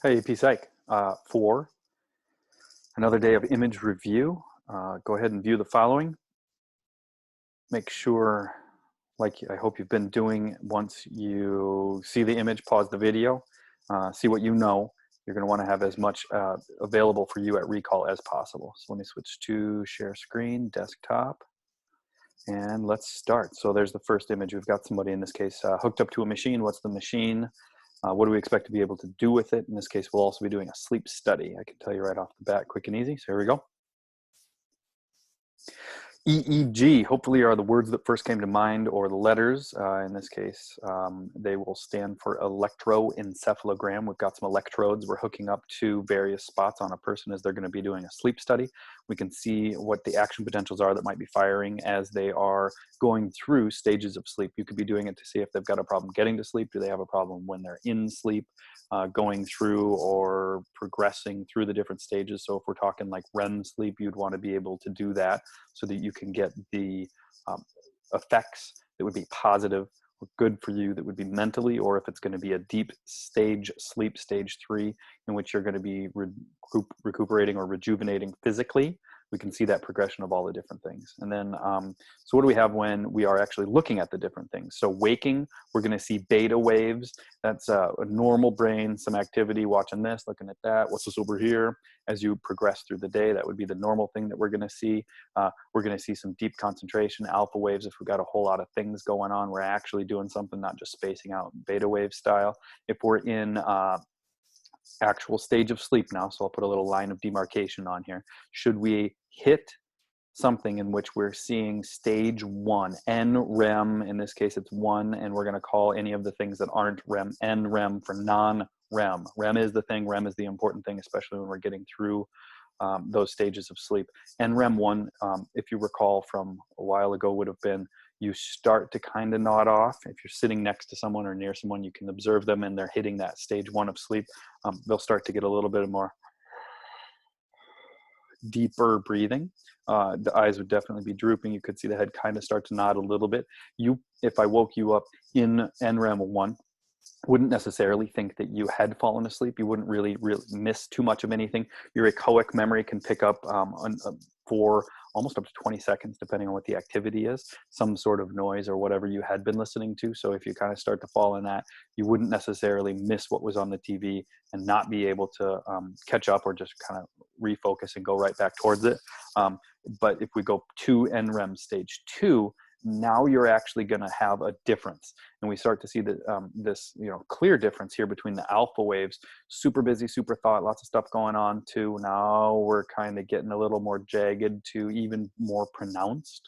Hey, AP Psych. For another day of image review, go ahead and view the following. Make sure, like I hope you've been doing, once you see the image, pause the video, see what you know. You're going to want to have as much available for you at recall as possible. So let me switch to share screen, desktop, and let's start. So there's the first image. We've got somebody, in this case, hooked up to a machine. What's the machine? What do we expect to be able to do with it? In this case, we'll also be doing a sleep study. I can tell you right off the bat, quick and easy. So here we go. EEG, hopefully, are the words that first came to mind, or the letters. In this case, they will stand for electroencephalogram. We've got some electrodes we're hooking up to various spots on a person as they're going to be doing a sleep study. We can see what the action potentials are that might be firing as they are going through stages of sleep. You could be doing it to see if they've got a problem getting to sleep. Do they have a problem when they're in sleep? Going through or progressing through the different stages. So if we're talking like REM sleep, you'd want to be able to do that so that you can get the effects that would be positive or good for you, that would be mentally, or if it's going to be a deep stage sleep, stage 3, in which you're going to be recuperating or rejuvenating physically. We can see that progression of all the different things. And then, so what do we have when we are actually looking at the different things? So waking, we're going to see beta waves. That's a normal brain, some activity, watching this, looking at that. What's this over here? As you progress through the day, that would be the normal thing that we're going to see. We're going to see some deep concentration, alpha waves. If we've got a whole lot of things going on, we're actually doing something, not just spacing out beta wave style. If we're in actual stage of sleep now, so I'll put a little line of demarcation on here. Should we hit something in which we're seeing stage 1, NREM, in this case it's 1, and we're going to call any of the things that aren't REM, NREM, for non-REM. REM is the thing, REM is the important thing, especially when we're getting through those stages of sleep. NREM 1, if you recall from a while ago, would have been you start to kind of nod off. If you're sitting next to someone or near someone, you can observe them and they're hitting that stage 1 of sleep. They'll start to get a little bit more deeper breathing. The eyes would definitely be drooping. You could see the head kind of start to nod a little bit. If I woke you up in NREM 1, wouldn't necessarily think that you had fallen asleep. You wouldn't really miss too much of anything. Your echoic memory can pick up for almost up to 20 seconds, depending on what the activity is, some sort of noise or whatever you had been listening to. So if you kind of start to fall in that, you wouldn't necessarily miss what was on the TV and not be able to catch up or just kind of refocus and go right back towards it. But if we go to NREM stage 2, now you're actually going to have a difference, and we start to see that this clear difference here between the alpha waves, super busy, super thought, lots of stuff going on, to now we're kind of getting a little more jagged to even more pronounced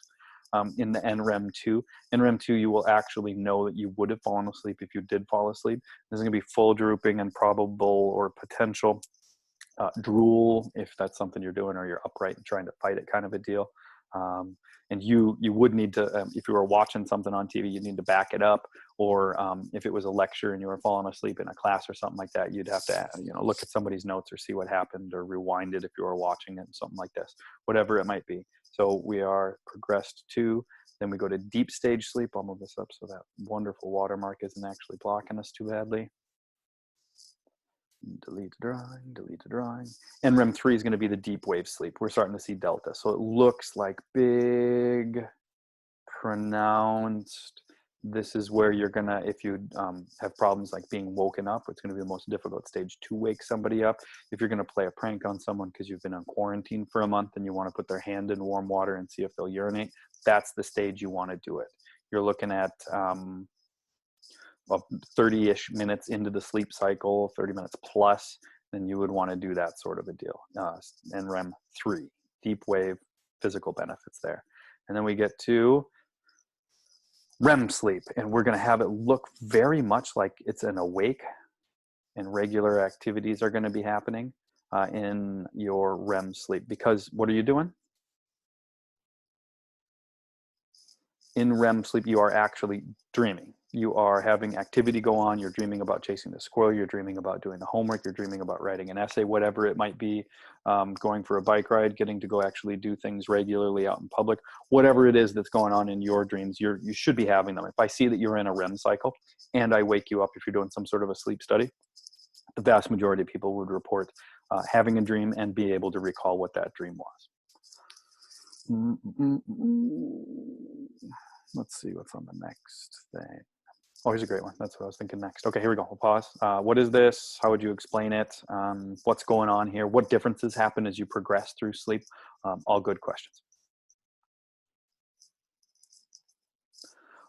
in the NREM 2. NREM 2, you will actually know that you would have fallen asleep if you did fall asleep. There's going to be full drooping and probable or potential drool if that's something you're doing, or you're upright and trying to fight it, kind of a deal. And you would need to, if you were watching something on TV, you'd need to back it up. Or if it was a lecture and you were falling asleep in a class or something like that, you'd have to look at somebody's notes or see what happened, or rewind it if you were watching it, something like this, whatever it might be. So we are progressed to, then we go to deep stage sleep. I'll move this up so that wonderful watermark isn't actually blocking us too badly. Delete the drawing, delete the drawing. NREM 3 is going to be the deep wave sleep. We're starting to see delta. So it looks like big, pronounced. This is where you're going to, if you have problems like being woken up, it's going to be the most difficult stage to wake somebody up. If you're going to play a prank on someone because you've been on quarantine for a month and you want to put their hand in warm water and see if they'll urinate, that's the stage you want to do it. You're looking at 30-ish minutes into the sleep cycle, 30 minutes plus, then you would want to do that sort of a deal. NREM 3, deep wave, physical benefits there. And then we get to REM sleep, and we're going to have it look very much like it's an awake, and regular activities are going to be happening in your REM sleep. Because what are you doing? In REM sleep, you are actually dreaming. You are having activity go on. You're dreaming about chasing the squirrel. You're dreaming about doing the homework. You're dreaming about writing an essay, whatever it might be, going for a bike ride, getting to go actually do things regularly out in public. Whatever it is that's going on in your dreams, you should be having them. If I see that you're in a REM cycle and I wake you up, if you're doing some sort of a sleep study, the vast majority of people would report having a dream and be able to recall what that dream was. Let's see what's on the next thing. Oh, here's a great one. That's what I was thinking next. Okay, here we go. We'll pause. What is this? How would you explain it? What's going on here? What differences happen as you progress through sleep? All good questions.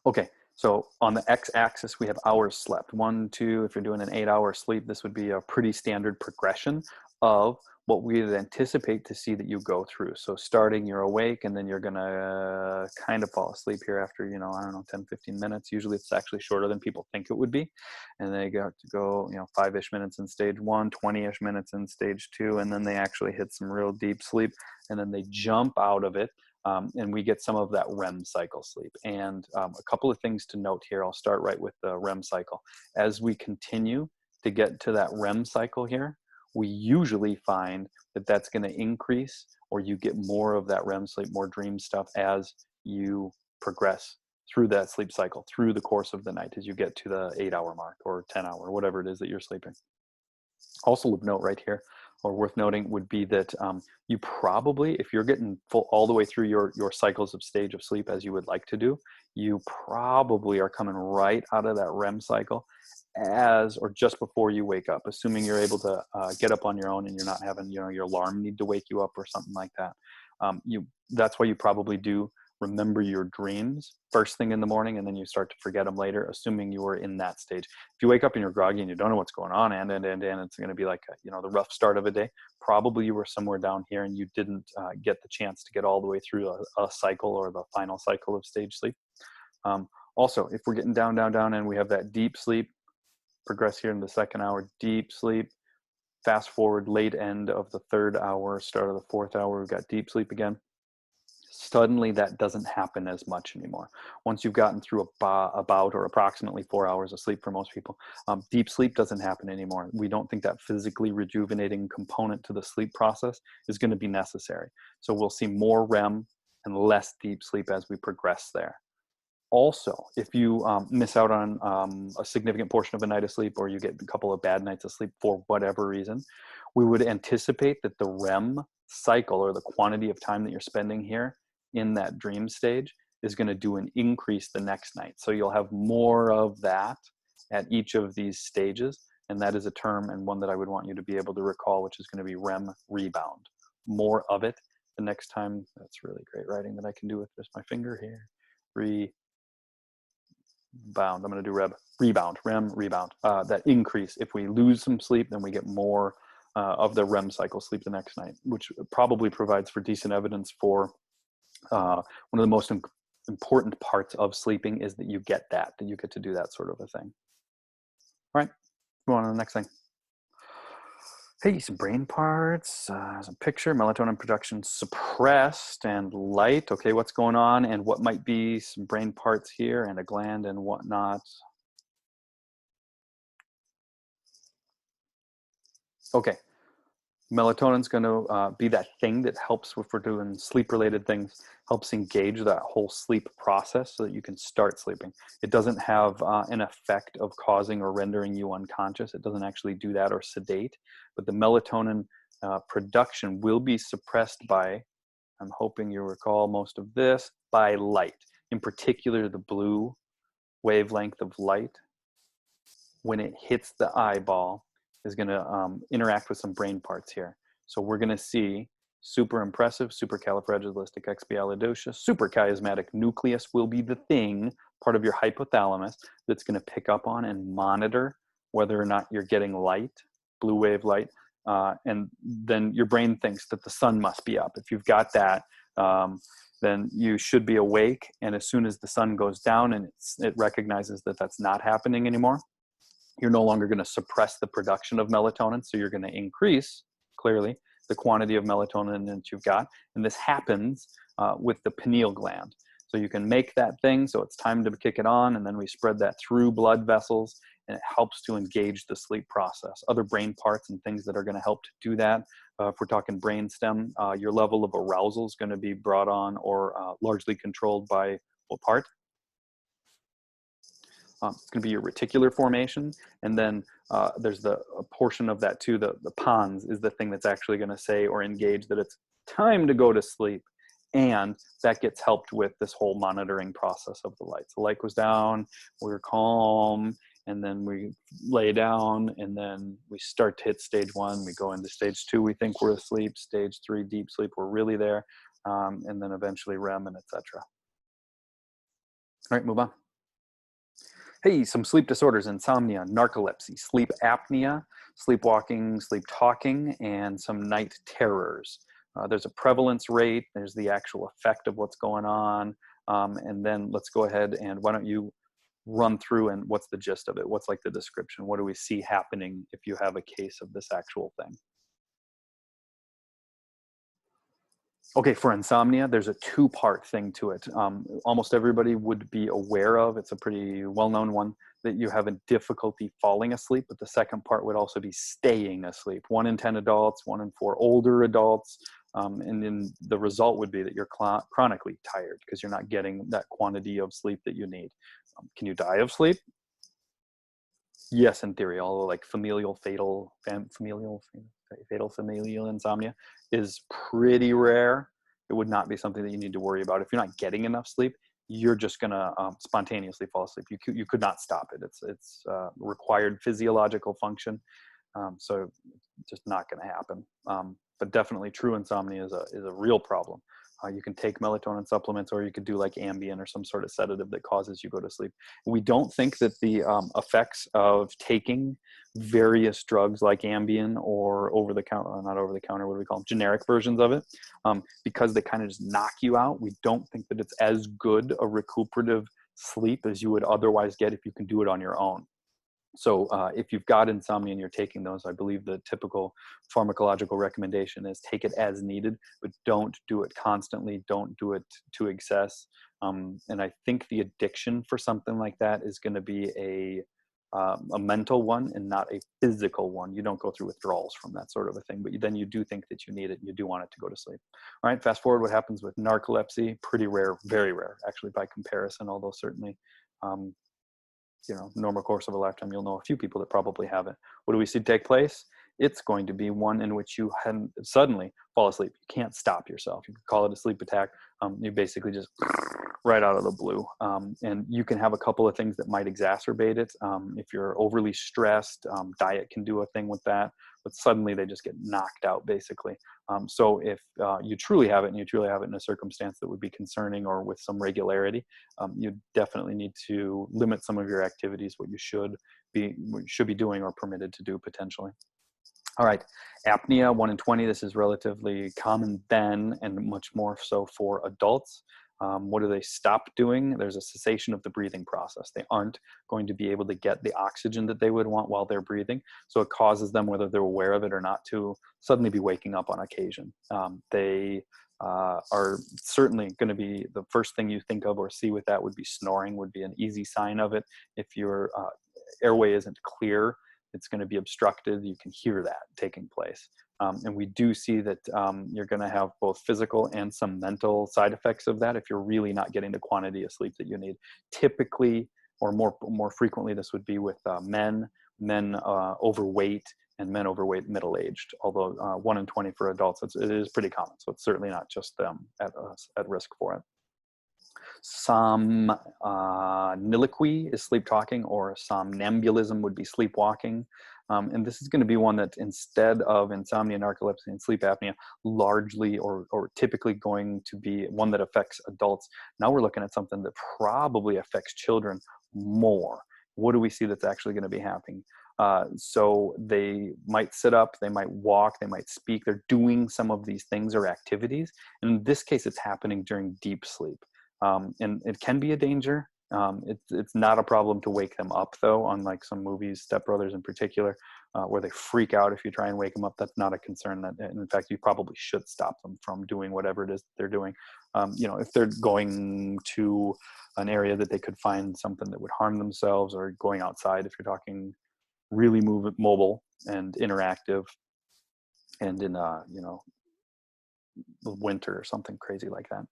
Okay, so on the x-axis, we have hours slept. 1, 2, if you're doing an 8-hour sleep, this would be a pretty standard progression of what we would anticipate to see that you go through. So starting, you're awake, and then you're gonna kind of fall asleep here after, I don't know, 10, 15 minutes. Usually it's actually shorter than people think it would be. And they got to go, 5-ish minutes in stage 1, 20-ish minutes in stage 2, and then they actually hit some real deep sleep, and then they jump out of it. And we get some of that REM cycle sleep. And a couple of things to note here. I'll start right with the REM cycle. As we continue to get to that REM cycle here, we usually find that that's going to increase, or you get more of that REM sleep, more dream stuff as you progress through that sleep cycle, through the course of the night, as you get to the 8-hour mark or 10-hour, whatever it is that you're sleeping. Also of note right here, or worth noting, would be that you probably, if you're getting all the way through your cycles of stage of sleep as you would like to do, you probably are coming right out of that REM cycle as or just before you wake up, assuming you're able to get up on your own and you're not having your alarm need to wake you up or something like that. That's why you probably do remember your dreams first thing in the morning, and then you start to forget them later, assuming you were in that stage. If you wake up and you're groggy and you don't know what's going on, and it's going to be like the rough start of a day, probably you were somewhere down here and you didn't get the chance to get all the way through a cycle or the final cycle of stage sleep. Also, if we're getting down and we have that deep sleep, progress here in the 2nd hour, deep sleep, fast forward late end of the 3rd hour, start of the 4th hour, we've got deep sleep again. Suddenly that doesn't happen as much anymore. Once you've gotten through about or approximately 4 hours of sleep for most people, deep sleep doesn't happen anymore. We don't think that physically rejuvenating component to the sleep process is going to be necessary. So we'll see more REM and less deep sleep as we progress there. Also, if you miss out on a significant portion of a night of sleep, or you get a couple of bad nights of sleep for whatever reason, we would anticipate that the REM cycle, or the quantity of time that you're spending here in that dream stage, is going to do an increase the next night. So you'll have more of that at each of these stages. And that is a term, and one that I would want you to be able to recall, which is going to be REM rebound. More of it the next time. That's really great writing that I can do with just my finger here. Rebound. I'm going to do REM rebound. That increase. If we lose some sleep, then we get more of the REM cycle sleep the next night, which probably provides for decent evidence for one of the most important parts of sleeping is that you get you get to do that sort of a thing. All right, go on to the next thing. Hey, some brain parts, some picture, melatonin production suppressed and light. Okay, what's going on and what might be some brain parts here and a gland and whatnot. Okay, melatonin's going to be that thing that helps, if we're doing sleep-related things, helps engage that whole sleep process so that you can start sleeping. It doesn't have an effect of causing or rendering you unconscious. It doesn't actually do that or sedate, but the melatonin production will be suppressed by, I'm hoping you recall most of this, by light. In particular, the blue wavelength of light, when it hits the eyeball, is going to interact with some brain parts here. So we're going to see super impressive, supercalifragilisticexpialidocious, superchiasmatic nucleus will be the thing, part of your hypothalamus, that's going to pick up on and monitor whether or not you're getting light, blue wave light, and then your brain thinks that the sun must be up. If you've got that, then you should be awake, and as soon as the sun goes down and it recognizes that that's not happening anymore, you're no longer going to suppress the production of melatonin, so you're going to increase, clearly, the quantity of melatonin that you've got. And this happens with the pineal gland. So you can make that thing, so it's time to kick it on, and then we spread that through blood vessels, and it helps to engage the sleep process. Other brain parts and things that are going to help to do that, if we're talking brainstem, your level of arousal is going to be brought on or largely controlled by what part? It's going to be your reticular formation, and then there's a portion of that too. The pons is the thing that's actually going to say or engage that it's time to go to sleep, and that gets helped with this whole monitoring process of the lights. The light goes down, we're calm, and then we lay down, and then we start to hit stage 1. We go into stage 2. We think we're asleep. Stage 3, deep sleep. We're really there, and then eventually REM and etc. All right, move on. Hey, some sleep disorders: insomnia, narcolepsy, sleep apnea, sleepwalking, sleep talking, and some night terrors. There's a prevalence rate. There's the actual effect of what's going on. And then let's go ahead and why don't you run through and what's the gist of it? What's like the description? What do we see happening if you have a case of this actual thing? Okay, for insomnia, there's a 2-part thing to it. Almost everybody would be aware of. It's a pretty well-known one, that you have a difficulty falling asleep, but the second part would also be staying asleep. 1 in 10 adults, 1 in 4 older adults, and then the result would be that you're chronically tired because you're not getting that quantity of sleep that you need. Can you die of sleep? Yes, in theory, although like fatal familial insomnia is pretty rare. It would not be something that you need to worry about. If you're not getting enough sleep, you're just gonna spontaneously fall asleep. You could not stop it. It's required physiological function, so just not gonna happen. But definitely, true insomnia is a real problem. You can take melatonin supplements, or you could do like Ambien or some sort of sedative that causes you go to sleep. We don't think that the effects of taking various drugs like Ambien or over the counter, not over the counter, what do we call them, generic versions of it, because they kind of just knock you out. We don't think that it's as good a recuperative sleep as you would otherwise get if you can do it on your own. So if you've got insomnia and you're taking those, I believe the typical pharmacological recommendation is take it as needed, but don't do it constantly. Don't do it to excess. And I think the addiction for something like that is going to be a mental one and not a physical one. You don't go through withdrawals from that sort of a thing, but then you do think that you need it and you do want it to go to sleep. All right, fast forward, what happens with narcolepsy? Pretty rare, very rare, actually, by comparison, although certainly normal course of a lifetime, you'll know a few people that probably have it. What do we see take place? It's going to be one in which you suddenly fall asleep. You can't stop yourself. You can call it a sleep attack. You basically just right out of the blue. And you can have a couple of things that might exacerbate it. If you're overly stressed, diet can do a thing with that, but suddenly they just get knocked out basically. So if you truly have it, and you truly have it in a circumstance that would be concerning or with some regularity, you definitely need to limit some of your activities, what you should be doing or permitted to do potentially. All right, apnea, 1 in 20. This is relatively common then, and much more so for adults. What do they stop doing? There's a cessation of the breathing process. They aren't going to be able to get the oxygen that they would want while they're breathing. So it causes them, whether they're aware of it or not, to suddenly be waking up on occasion. They are certainly going to be the first thing you think of or see with that would be snoring, would be an easy sign of it. If your airway isn't clear, it's going to be obstructed. You can hear that taking place. And we do see that you're going to have both physical and some mental side effects of that if you're really not getting the quantity of sleep that you need. Typically, or more frequently, this would be with men overweight, and men overweight middle-aged, although 1 in 20 for adults, it is pretty common. So it's certainly not just them at risk for it. Somniloquy is sleep talking, or somnambulism would be sleepwalking. And this is going to be one that, instead of insomnia, narcolepsy, and sleep apnea, largely or typically going to be one that affects adults. Now we're looking at something that probably affects children more. What do we see that's actually going to be happening? So they might sit up, they might walk, they might speak. They're doing some of these things or activities. And in this case, it's happening during deep sleep. And it can be a danger. It's not a problem to wake them up, though, unlike some movies, Step Brothers in particular, where they freak out if you try and wake them up. That's not a concern. That, in fact, you probably should stop them from doing whatever it is they're doing. If they're going to an area that they could find something that would harm themselves, or going outside, if you're talking really mobile and interactive, and in the winter or something crazy like that.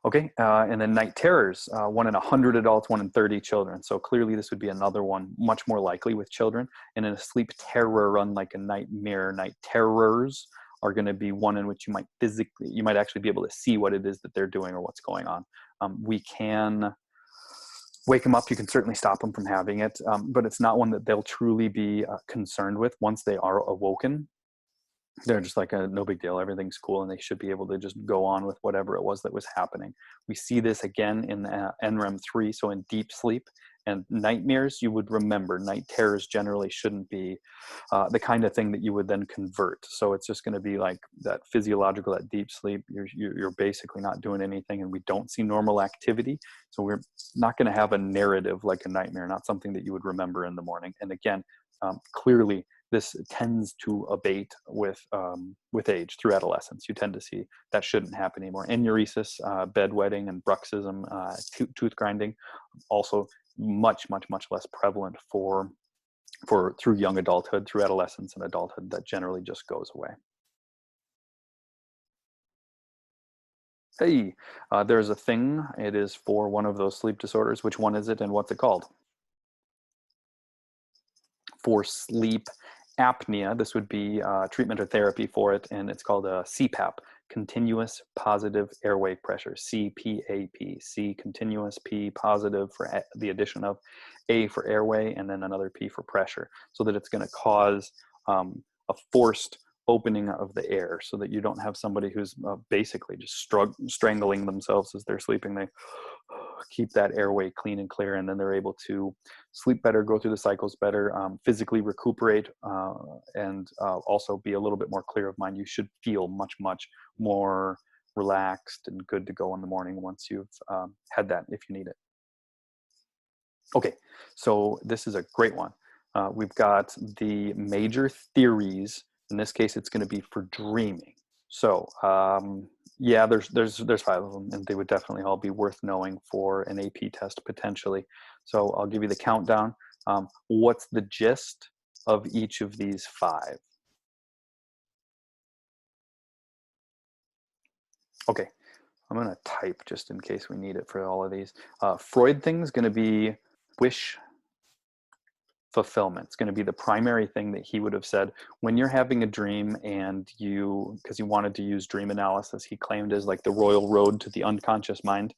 Okay, and then night terrors, 1 in 100 adults, 1 in 30 children. So clearly this would be another one, much more likely with children. And in a sleep terror, unlike a nightmare, night terrors are going to be one in which you might actually be able to see what it is that they're doing or what's going on. We can wake them up. You can certainly stop them from having it, but it's not one that they'll truly be concerned with once they are awoken. They're just like no big deal, everything's cool, and they should be able to just go on with whatever it was that was happening. We see this again in NREM 3, so in deep sleep. And nightmares, you would remember, night terrors generally shouldn't be the kind of thing that you would then convert. So it's just going to be like that physiological, that deep sleep, you're basically not doing anything, and we don't see normal activity. So we're not going to have a narrative like a nightmare, not something that you would remember in the morning. And again, clearly, this tends to abate with age through adolescence. You tend to see that shouldn't happen anymore. Enuresis, bedwetting, and bruxism, tooth grinding, also much less prevalent for through young adulthood, through adolescence and adulthood. That generally just goes away. Hey, there's a thing. It is for one of those sleep disorders. Which one is it, and what's it called? For sleep apnea, this would be treatment or therapy for it, and it's called a CPAP, continuous positive airway pressure, CPAP. C continuous, P positive for the addition of A for airway, and then another P for pressure, so that it's going to cause a forced opening of the air, so that you don't have somebody who's basically just strangling themselves as they're sleeping. They keep that airway clean and clear, and then they're able to sleep better, go through the cycles better, physically recuperate, and also be a little bit more clear of mind. You should feel much more relaxed and good to go in the morning once you've had that, if you need it. Okay, so this is a great one. We've got the major theories. In this case, it's going to be for dreaming. So yeah, there's 5 of them, and they would definitely all be worth knowing for an AP test potentially. So I'll give you the countdown. What's the gist of each of these 5? Okay, I'm going to type just in case we need it for all of these. Freud thing is going to be wish fulfillment. It's going to be the primary thing that he would have said when you're having a dream, and because he wanted to use dream analysis, he claimed as like the royal road to the unconscious mind.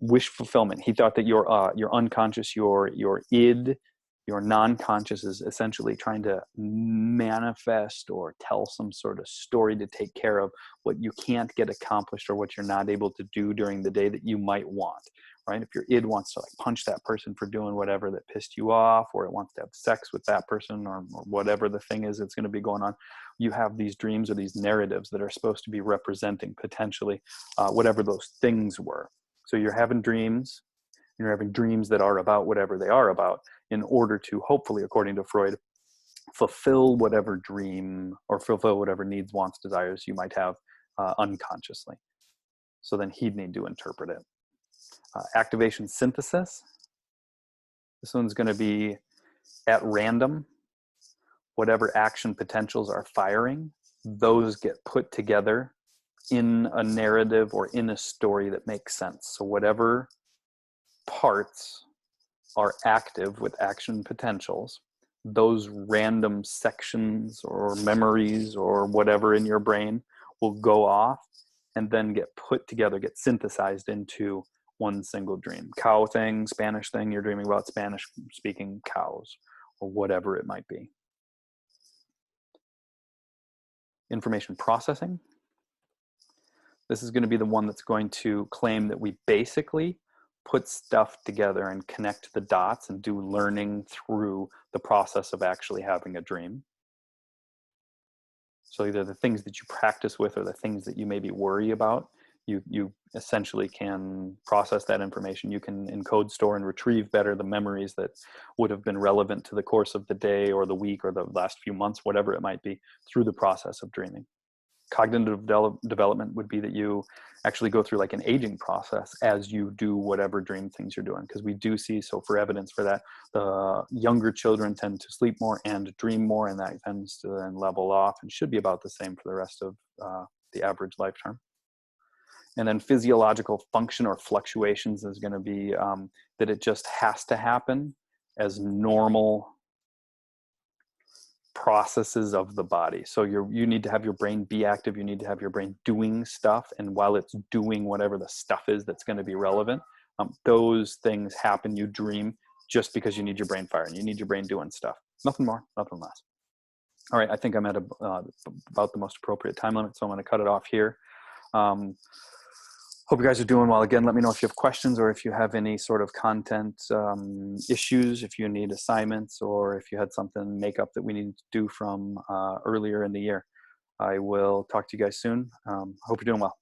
Wish fulfillment. He thought that your unconscious, your id, your non-conscious is essentially trying to manifest or tell some sort of story to take care of what you can't get accomplished or what you're not able to do during the day that you might want. Right? If your id wants to like punch that person for doing whatever that pissed you off, or it wants to have sex with that person, or whatever the thing is that's going to be going on, you have these dreams or these narratives that are supposed to be representing potentially whatever those things were. So you're having dreams, that are about whatever they are about, in order to hopefully, according to Freud, fulfill whatever dream or fulfill whatever needs, wants, desires you might have unconsciously. So then he'd need to interpret it. Activation synthesis. This one's going to be at random. Whatever action potentials are firing, those get put together in a narrative or in a story that makes sense. So whatever parts are active with action potentials, those random sections or memories or whatever in your brain will go off and then get put together, get synthesized into one single dream. Cow thing, Spanish thing, you're dreaming about Spanish speaking cows, or whatever it might be. Information processing. This is going to be the one that's going to claim that we basically put stuff together and connect the dots and do learning through the process of actually having a dream. So either the things that you practice with or the things that you maybe worry about, you essentially can process that information. You can encode, store, and retrieve better the memories that would have been relevant to the course of the day or the week or the last few months, whatever it might be, through the process of dreaming. Cognitive development would be that you actually go through like an aging process as you do whatever dream things you're doing. Because we do see, so for evidence for that, the younger children tend to sleep more and dream more, and that tends to then level off and should be about the same for the rest of the average lifetime. And then physiological function or fluctuations is going to be that it just has to happen as normal processes of the body. So you need to have your brain be active. You need to have your brain doing stuff. And while it's doing whatever the stuff is that's going to be relevant, those things happen. You dream just because you need your brain firing. You need your brain doing stuff. Nothing more, nothing less. All right, I think I'm at about the most appropriate time limit, so I'm going to cut it off here. Hope you guys are doing well. Again, let me know if you have questions or if you have any sort of content issues, if you need assignments, or if you had something makeup that we need to do from earlier in the year. I will talk to you guys soon. Hope you're doing well.